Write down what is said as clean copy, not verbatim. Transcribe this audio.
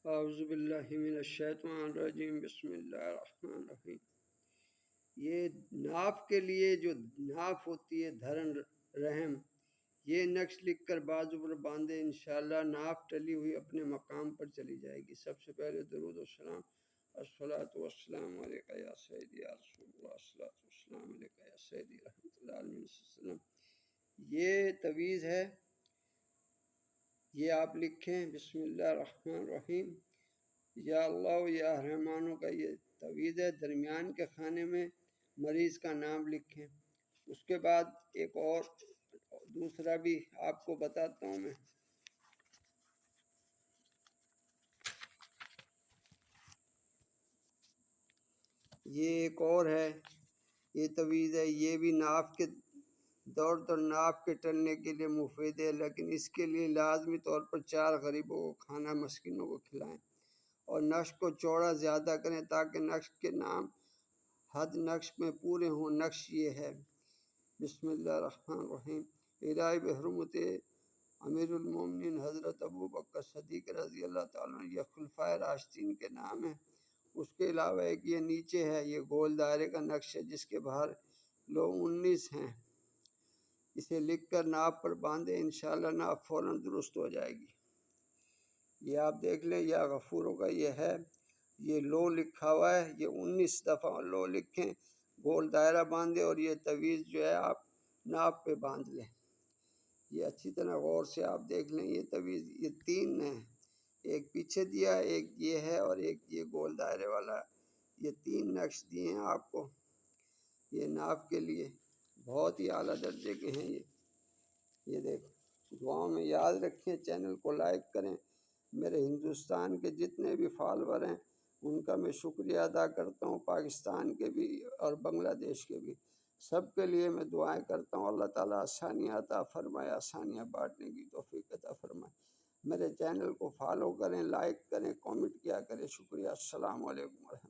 اعوذ باللہ من الشیطان الرجیم بسم اللہ الرحمن الرحیم۔ یہ ناف کے لیے جو ناف ہوتی ہے دھرن رحم، یہ نقش لکھ کر بازو پر باندھے، انشاءاللہ ناف ٹلی ہوئی اپنے مقام پر چلی جائے گی۔ سب سے پہلے درود و سلام، الصلاۃ والسلام علیکہ یا سیدی یا رسول اللہ، الصلاۃ والسلام علیکہ یا سیدی رحمۃ اللہ علیہ وسلم۔ یہ تویز ہے، یہ آپ لکھیں بسم اللہ الرحمن الرحیم، یا اللہ یا رحمانوں کا یہ تویز ہے۔ درمیان کے خانے میں مریض کا نام لکھیں۔ اس کے بعد ایک اور دوسرا بھی آپ کو بتاتا ہوں میں۔ یہ ایک اور ہے، یہ تویز ہے، یہ بھی ناف کے دوڑ ناف کے ٹلنے کے لیے مفید ہے، لیکن اس کے لیے لازمی طور پر 4 غریبوں کو کھانا مسکینوں کو کھلائیں اور نقش کو چوڑا زیادہ کریں تاکہ نقش کے نام حد نقش میں پورے ہوں۔ نقش یہ ہے، بسم اللہ الرحمن الرحیم، الہی بحرمت امیر المومنین حضرت ابو بکر صدیق رضی اللہ تعالیٰ عنہ، یہ خلفائے راشدین کے نام ہے۔ اس کے علاوہ ایک یہ نیچے ہے، یہ گول دائرے کا نقش ہے جس کے باہر لو 19 ہیں۔ اسے لکھ کر ناف پر باندھے، انشاءاللہ ناف فوراً درست ہو جائے گی۔ یہ آپ دیکھ لیں، یا غفوروں کا یہ ہے، یہ لو لکھا ہوا ہے، یہ 19 دفعہ لو لکھیں، گول دائرہ باندھے اور یہ تویز جو ہے آپ ناف پہ باندھ لیں۔ یہ اچھی طرح غور سے آپ دیکھ لیں، یہ تویز یہ 3 ہیں، ایک پیچھے دیا، ایک یہ ہے اور ایک یہ گول دائرے والا، یہ 3 نقش دیے ہیں آپ کو۔ یہ ناف کے لیے بہت ہی اعلیٰ درجے کے ہیں۔ یہ دیکھو، دعاؤں میں یاد رکھیں، چینل کو لائک کریں۔ میرے ہندوستان کے جتنے بھی فالوور ہیں ان کا میں شکریہ ادا کرتا ہوں، پاکستان کے بھی اور بنگلہ دیش کے بھی، سب کے لیے میں دعائیں کرتا ہوں۔ اللہ تعالیٰ آسانیاں عطا فرمائے، آسانیاں بانٹنے کی توفیق عطا فرمائے۔ میرے چینل کو فالو کریں، لائک کریں، کامنٹ کیا کریں۔ شکریہ، السلام علیکم۔